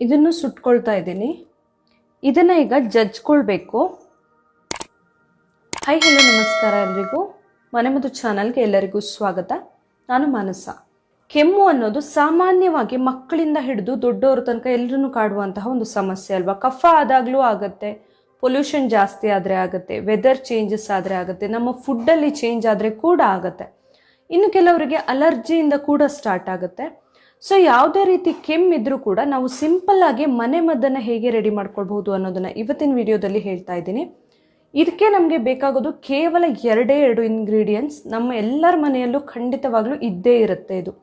ಇದನ್ನು ಸುಟ್ಕೊಳ್ತಾ ಇದ್ದೀನಿ. ಇದನ್ನು ಈಗ ಜಜ್ಕೊಳ್ಬೇಕು. ಹೈ ಹಲೋ ನಮಸ್ಕಾರ ಎಲ್ರಿಗೂ. ಮನೆಮದ್ದು ಚಾನಲ್ಗೆ ಎಲ್ಲರಿಗೂ ಸ್ವಾಗತ. ನಾನು ಮಾನಸ. ಕೆಮ್ಮು ಅನ್ನೋದು ಸಾಮಾನ್ಯವಾಗಿ ಮಕ್ಕಳಿಂದ ಹಿಡಿದು ದೊಡ್ಡವರ ತನಕ ಎಲ್ಲರನ್ನು ಕಾಡುವಂತಹ ಒಂದು ಸಮಸ್ಯೆ ಅಲ್ವಾ. ಕಫ ಆದಾಗಲೂ ಆಗುತ್ತೆ, ಪೊಲ್ಯೂಷನ್ ಜಾಸ್ತಿ ಆದರೆ ಆಗುತ್ತೆ, ವೆದರ್ ಚೇಂಜಸ್ ಆದರೆ ಆಗುತ್ತೆ, ನಮ್ಮ ಫುಡ್ಡಲ್ಲಿ ಚೇಂಜ್ ಆದರೆ ಕೂಡ ಆಗುತ್ತೆ. ಇನ್ನು ಕೆಲವರಿಗೆ ಅಲರ್ಜಿಯಿಂದ ಕೂಡ ಸ್ಟಾರ್ಟ್ ಆಗುತ್ತೆ. ಸೊ ಯಾವುದೇ ರೀತಿ ಕೆಮ್ಮಿದ್ರೂ ಕೂಡ ನಾವು ಸಿಂಪಲ್ ಆಗಿ ಮನೆ ಮದ್ದನ್ನು ಹೇಗೆ ರೆಡಿ ಮಾಡ್ಕೊಳ್ಬಹುದು ಅನ್ನೋದನ್ನು ಇವತ್ತಿನ ವಿಡಿಯೋದಲ್ಲಿ ಹೇಳ್ತಾ ಇದ್ದೀನಿ. ಇದಕ್ಕೆ ನಮಗೆ ಬೇಕಾಗೋದು ಕೇವಲ ಎರಡು ಇಂಗ್ರೀಡಿಯೆಂಟ್ಸ್. ನಮ್ಮ ಎಲ್ಲರ ಮನೆಯಲ್ಲೂ ಖಂಡಿತವಾಗ್ಲೂ ಇದ್ದೇ ಇರುತ್ತೆ. ಇದು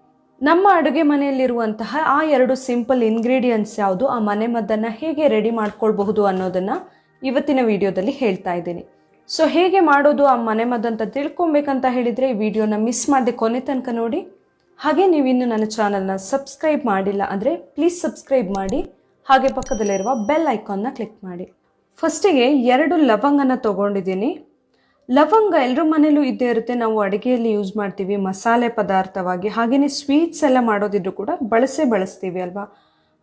ನಮ್ಮ ಅಡುಗೆ ಮನೆಯಲ್ಲಿರುವಂತಹ ಆ 2 ಸಿಂಪಲ್ ಇಂಗ್ರೀಡಿಯೆಂಟ್ಸ್ ಯಾವುದು, ಆ ಮನೆ ಮದ್ದನ್ನು ಹೇಗೆ ರೆಡಿ ಮಾಡ್ಕೊಳ್ಬಹುದು ಅನ್ನೋದನ್ನು ಇವತ್ತಿನ ವಿಡಿಯೋದಲ್ಲಿ ಹೇಳ್ತಾ ಇದ್ದೀನಿ. ಸೊ ಹೇಗೆ ಮಾಡೋದು ಆ ಮನೆ ಮದ್ದಂತ ತಿಳ್ಕೊಬೇಕಂತ ಹೇಳಿದರೆ ಈ ವಿಡಿಯೋನ ಮಿಸ್ ಮಾಡದೆ ಕೊನೆ ತನಕ ನೋಡಿ. ಹಾಗೆ ನೀವಿನ್ನು ನನ್ನ ಚಾನಲ್ನ ಸಬ್ಸ್ಕ್ರೈಬ್ ಮಾಡಿಲ್ಲ ಅಂದರೆ ಪ್ಲೀಸ್ ಸಬ್ಸ್ಕ್ರೈಬ್ ಮಾಡಿ, ಹಾಗೆ ಪಕ್ಕದಲ್ಲಿರುವ ಬೆಲ್ ಐಕಾನ್ನ ಕ್ಲಿಕ್ ಮಾಡಿ. ಫಸ್ಟಿಗೆ 2 ಲವಂಗನ ತೊಗೊಂಡಿದ್ದೀನಿ. ಲವಂಗ ಎಲ್ಲರ ಮನೇಲೂ ಇದ್ದೇ ಇರುತ್ತೆ, ನಾವು ಅಡುಗೆಯಲ್ಲಿ ಯೂಸ್ ಮಾಡ್ತೀವಿ ಮಸಾಲೆ ಪದಾರ್ಥವಾಗಿ. ಹಾಗೆಯೇ ಸ್ವೀಟ್ಸ್ ಎಲ್ಲ ಮಾಡೋದಿದ್ರು ಕೂಡ ಬಳಸ್ತೀವಿ ಅಲ್ವಾ.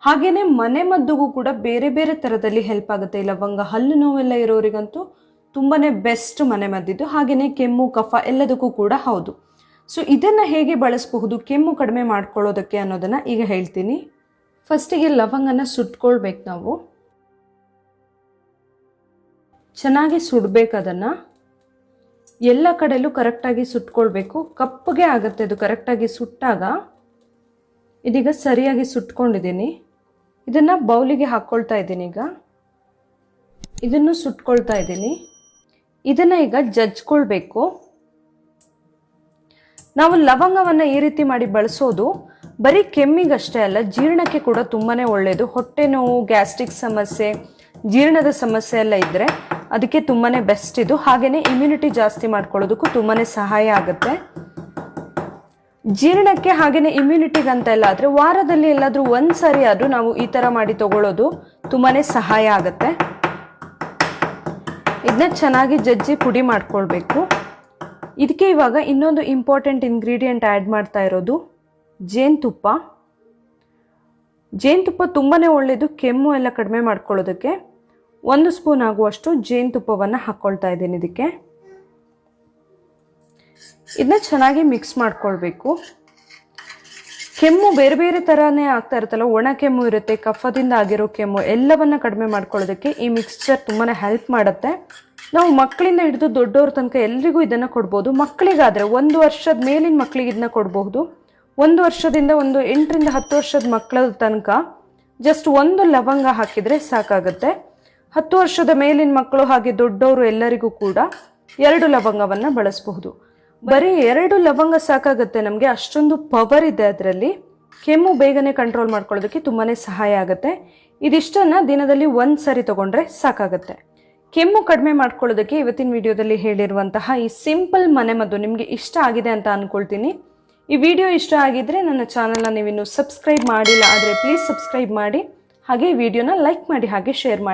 ಹಾಗೆಯೇ ಮನೆ ಮದ್ದುಗೂ ಕೂಡ ಬೇರೆ ಬೇರೆ ಥರದಲ್ಲಿ ಹೆಲ್ಪ್ ಆಗುತ್ತೆ ಈ ಲವಂಗ. ಹಲ್ಲು ನೋವೆಲ್ಲ ಇರೋರಿಗಂತೂ ತುಂಬಾ ಬೆಸ್ಟ್ ಮನೆ ಮದ್ದಿದ್ದು. ಹಾಗೆಯೇ ಕೆಮ್ಮು ಕಫ ಎಲ್ಲದಕ್ಕೂ ಕೂಡ ಹೌದು. ಸೊ ಇದನ್ನು ಹೇಗೆ ಬಳಸಬಹುದು ಕೆಮ್ಮು ಕಡಿಮೆ ಮಾಡ್ಕೊಳ್ಳೋದಕ್ಕೆ ಅನ್ನೋದನ್ನು ಈಗ ಹೇಳ್ತೀನಿ. ಫಸ್ಟಿಗೆ ಲವಂಗನ ಸುಟ್ಕೊಳ್ಬೇಕು. ನಾವು ಚೆನ್ನಾಗಿ ಸುಡಬೇಕು. ಅದನ್ನು ಎಲ್ಲ ಕಡೆಯಲ್ಲೂ ಕರೆಕ್ಟಾಗಿ ಸುಟ್ಕೊಳ್ಬೇಕು. ಕಪ್ಪಗೆ ಆಗುತ್ತೆ ಅದು ಕರೆಕ್ಟಾಗಿ ಸುಟ್ಟಾಗ. ಇದೀಗ ಸರಿಯಾಗಿ ಸುಟ್ಕೊಂಡಿದ್ದೀನಿ. ಇದನ್ನು ಬೌಲಿಗೆ ಹಾಕ್ಕೊಳ್ತಾ ಇದ್ದೀನಿ. ಈಗ ಇದನ್ನು ಸುಟ್ಕೊಳ್ತಾ ಇದ್ದೀನಿ. ಇದನ್ನು ಈಗ ಜಜ್ಕೊಳ್ಬೇಕು. ನಾವು ಲವಂಗವನ್ನು ಈ ರೀತಿ ಮಾಡಿ ಬಳಸೋದು ಬರೀ ಕೆಮ್ಮಿಗಷ್ಟೇ ಅಲ್ಲ, ಜೀರ್ಣಕ್ಕೆ ಕೂಡ ತುಂಬಾ ಒಳ್ಳೆಯದು. ಹೊಟ್ಟೆ ನೋವು, ಗ್ಯಾಸ್ಟ್ರಿಕ್ ಸಮಸ್ಯೆ, ಜೀರ್ಣದ ಸಮಸ್ಯೆ ಎಲ್ಲ ಇದ್ದರೆ ಅದಕ್ಕೆ ತುಂಬಾ ಬೆಸ್ಟ್ ಇದು. ಹಾಗೆಯೇ ಇಮ್ಯುನಿಟಿ ಜಾಸ್ತಿ ಮಾಡ್ಕೊಳ್ಳೋದಕ್ಕೂ ತುಂಬಾ ಸಹಾಯ ಆಗುತ್ತೆ ಜೀರ್ಣಕ್ಕೆ. ಹಾಗೆಯೇ ಇಮ್ಯುನಿಟಿಗೆ ಅಂತ ಎಲ್ಲ ಆದರೆ ವಾರದಲ್ಲಿ ಎಲ್ಲಾದರೂ ಒಂದು ಸಾರಿ ಆದರೂ ನಾವು ಈ ಥರ ಮಾಡಿ ತಗೊಳ್ಳೋದು ತುಂಬಾ ಸಹಾಯ ಆಗುತ್ತೆ. ಇದನ್ನ ಚೆನ್ನಾಗಿ ಜಜ್ಜಿ ಪುಡಿ ಮಾಡ್ಕೊಳ್ಬೇಕು. ಇದಕ್ಕೆ ಇವಾಗ ಇನ್ನೊಂದು ಇಂಪಾರ್ಟೆಂಟ್ ಇಂಗ್ರೀಡಿಯೆಂಟ್ ಆ್ಯಡ್ ಮಾಡ್ತಾ ಇರೋದು ಜೇನುತುಪ್ಪ. ಜೇನುತುಪ್ಪ ತುಂಬಾ ಒಳ್ಳೆಯದು ಕೆಮ್ಮು ಎಲ್ಲ ಕಡಿಮೆ ಮಾಡ್ಕೊಳ್ಳೋದಕ್ಕೆ. 1 ಸ್ಪೂನ್ ಆಗುವಷ್ಟು ಜೇನುತುಪ್ಪವನ್ನು ಹಾಕ್ಕೊಳ್ತಾ ಇದ್ದೀನಿ ಇದಕ್ಕೆ. ಇದನ್ನ ಚೆನ್ನಾಗಿ ಮಿಕ್ಸ್ ಮಾಡ್ಕೊಳ್ಬೇಕು. ಕೆಮ್ಮು ಬೇರೆ ಬೇರೆ ಥರನೇ ಆಗ್ತಾ ಇರುತ್ತಲ್ಲ, ಒಣ ಕೆಮ್ಮು ಇರುತ್ತೆ, ಕಫದಿಂದ ಆಗಿರೋ ಕೆಮ್ಮು ಎಲ್ಲವನ್ನ ಕಡಿಮೆ ಮಾಡ್ಕೊಳ್ಳೋದಕ್ಕೆ ಈ ಮಿಕ್ಸ್ಚರ್ ತುಂಬಾ ಹೆಲ್ಪ್ ಮಾಡುತ್ತೆ. ನಾವು ಮಕ್ಕಳಿಂದ ಹಿಡಿದು ದೊಡ್ಡವ್ರ ತನಕ ಎಲ್ರಿಗೂ ಇದನ್ನು ಕೊಡ್ಬೋದು. ಮಕ್ಕಳಿಗಾದರೆ 1 ವರ್ಷದ ಮೇಲಿನ ಮಕ್ಕಳಿಗೆ ಇದನ್ನ ಕೊಡಬಹುದು. 1 ವರ್ಷದಿಂದ 8 ರಿಂದ 10 ವರ್ಷದ ಮಕ್ಕಳ ತನಕ ಜಸ್ಟ್ 1 ಲವಂಗ ಹಾಕಿದರೆ ಸಾಕಾಗುತ್ತೆ. 10 ವರ್ಷದ ಮೇಲಿನ ಮಕ್ಕಳು ಹಾಗೆ ದೊಡ್ಡವರು ಎಲ್ಲರಿಗೂ ಕೂಡ 2 ಲವಂಗವನ್ನು ಬಳಸಬಹುದು. ಬರೀ 2 ಲವಂಗ ಸಾಕಾಗುತ್ತೆ ನಮಗೆ. ಅಷ್ಟೊಂದು ಪವರ್ ಇದೆ ಅದರಲ್ಲಿ. ಕೆಮ್ಮು ಬೇಗನೆ ಕಂಟ್ರೋಲ್ ಮಾಡ್ಕೊಳ್ಳೋದಕ್ಕೆ ತುಂಬಾ ಸಹಾಯ ಆಗುತ್ತೆ. ಇದಿಷ್ಟನ್ನು ದಿನದಲ್ಲಿ 1 ಸಾರಿ ತಗೊಂಡ್ರೆ ಸಾಕಾಗುತ್ತೆ. ಕೆಮ್ಮು ಕಡಿಮೆ ಮಾಡ್ಕೊಳ್ಳೋದಕ್ಕೆ ಇವತ್ತಿನ ವಿಡಿಯೋದಲ್ಲಿ ಹೇಳಿರುವಂತಹ ಈ ಸಿಂಪಲ್ ಮನೆಮದ್ದು ನಿಮಗೆ ಇಷ್ಟ ಆಗಿದೆ ಅಂತ ಅಂದ್ಕೊಳ್ತೀನಿ. ಈ ವಿಡಿಯೋ ಇಷ್ಟ ಆಗಿದ್ರೆ ನನ್ನ ಚಾನಲ್ನ ನೀವಿನ್ನೂ ಸಬ್ಸ್ಕ್ರೈಬ್ ಮಾಡಿಲ್ಲ ಆದರೆ ಪ್ಲೀಸ್ ಸಬ್ಸ್ಕ್ರೈಬ್ ಮಾಡಿ, ಹಾಗೆ ಈ ವಿಡಿಯೋನ ಲೈಕ್ ಮಾಡಿ, ಹಾಗೆ ಶೇರ್ ಮಾಡಿ.